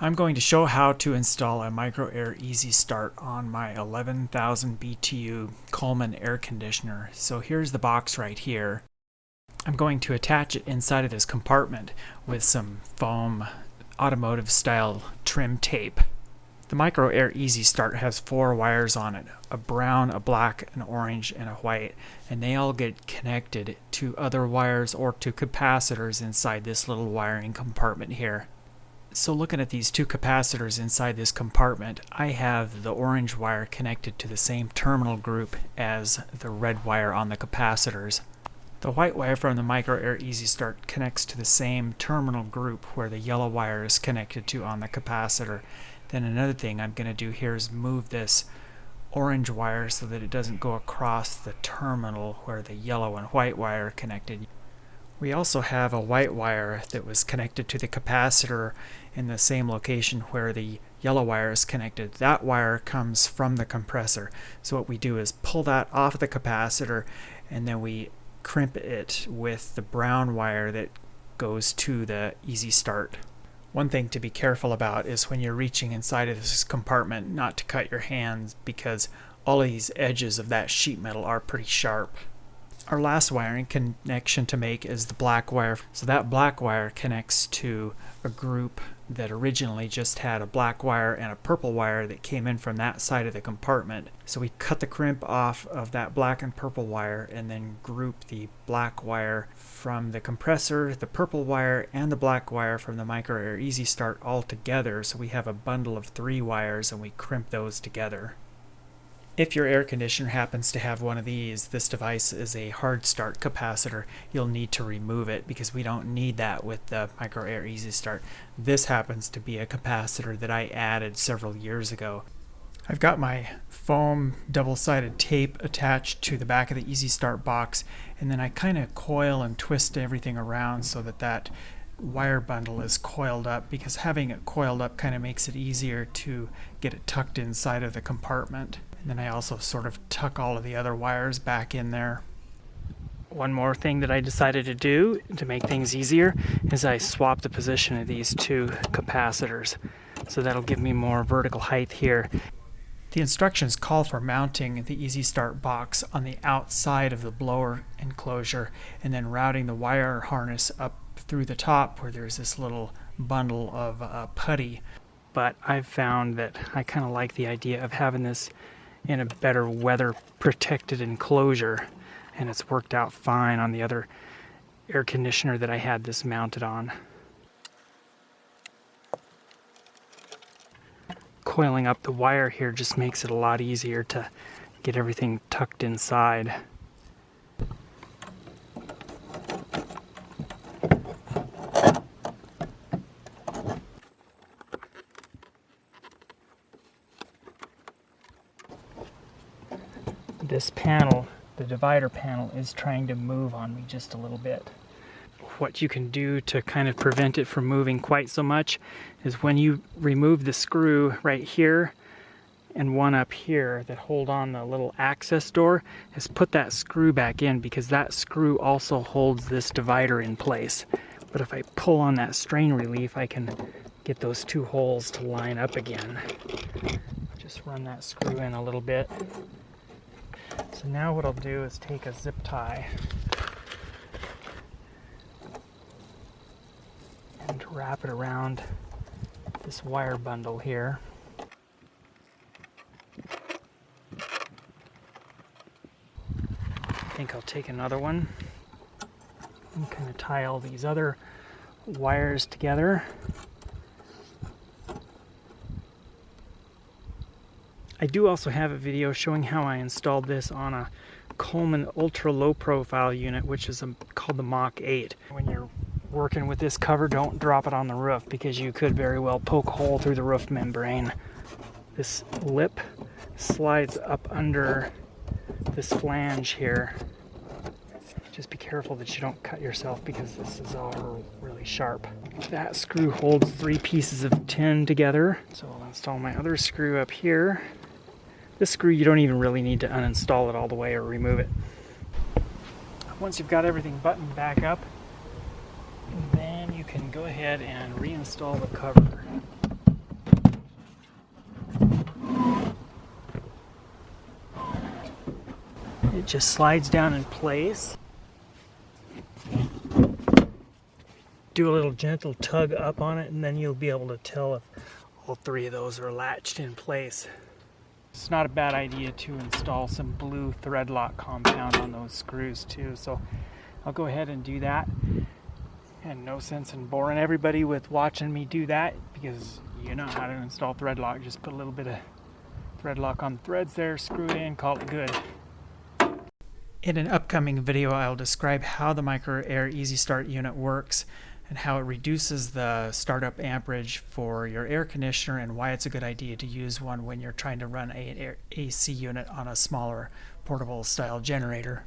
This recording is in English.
I'm going to show how to install a micro air EasyStart on my 11,000 BTU Coleman air conditioner. So here's the box right here. I'm going to attach it inside of this compartment with some foam automotive style trim tape. The micro air EasyStart has 4 wires on it, a brown, a black, an orange, and a white, and they all get connected to other wires or to capacitors inside this little wiring compartment here. So looking at these 2 capacitors inside this compartment, I have the orange wire connected to the same terminal group as the red wire on the capacitors. The white wire from the micro air EasyStart connects to the same terminal group where the yellow wire is connected to on the capacitor. Then another thing I'm going to do here is move this orange wire so that it doesn't go across the terminal where the yellow and white wire are connected. We also have a white wire that was connected to the capacitor in the same location where the yellow wire is connected. That wire comes from the compressor. So what we do is pull that off the capacitor and then we crimp it with the brown wire that goes to the EasyStart. One thing to be careful about is when you're reaching inside of this compartment not to cut your hands, because all of these edges of that sheet metal are pretty sharp. Our last wiring connection to make is the black wire. So that black wire connects to a group that originally just had a black wire and a purple wire that came in from that side of the compartment. So we cut the crimp off of that black and purple wire and then group the black wire from the compressor, the purple wire, and the black wire from the micro air EasyStart all together. So we have a bundle of 3 wires and we crimp those together. If your air conditioner happens to have one of these, this device is a hard start capacitor. You'll need to remove it because we don't need that with the micro air EasyStart. This happens to be a capacitor that I added several years ago. I've got my foam double-sided tape attached to the back of the EasyStart box, and then I kind of coil and twist everything around so that that wire bundle is coiled up, because having it coiled up kind of makes it easier to get it tucked inside of the compartment. And then I also sort of tuck all of the other wires back in there. One more thing that I decided to do to make things easier is I swapped the position of these 2 capacitors. So that'll give me more vertical height here. The instructions call for mounting the EasyStart box on the outside of the blower enclosure and then routing the wire harness up through the top where there's this little bundle of putty. But I've found that I kind of like the idea of having this in a better weather protected enclosure, and it's worked out fine on the other air conditioner that I had this mounted on. Coiling up the wire here just makes it a lot easier to get everything tucked inside. This panel, the divider panel, is trying to move on me just a little bit. What you can do to kind of prevent it from moving quite so much is when you remove the screw right here and one up here that hold on the little access door, is put that screw back in, because that screw also holds this divider in place. But if I pull on that strain relief, I can get those 2 holes to line up again. Just run that screw in a little bit. So now what I'll do is take a zip tie and wrap it around this wire bundle here. I think I'll take another one and kind of tie all these other wires together. I do also have a video showing how I installed this on a Coleman ultra low profile unit, which is called the Mach 8. When you're working with this cover, don't drop it on the roof, because you could very well poke a hole through the roof membrane. This lip slides up under this flange here. Just be careful that you don't cut yourself, because this is all really sharp. That screw holds 3 pieces of tin together. So I'll install my other screw up here. This screw, you don't even really need to uninstall it all the way or remove it. Once you've got everything buttoned back up, then you can go ahead and reinstall the cover. it just slides down in place. Do a little gentle tug up on it, and then you'll be able to tell if all three of those are latched in place. It's not a bad idea to install some blue thread lock compound on those screws too, so I'll go ahead and do that. And no sense in boring everybody with watching me do that, because you know how to install thread lock. Just put a little bit of thread lock on the threads there, screw it in, call it good. In an upcoming video, I'll describe how the Micro Air EasyStart unit works and how it reduces the startup amperage for your air conditioner, and why it's a good idea to use one when you're trying to run an AC unit on a smaller portable style generator.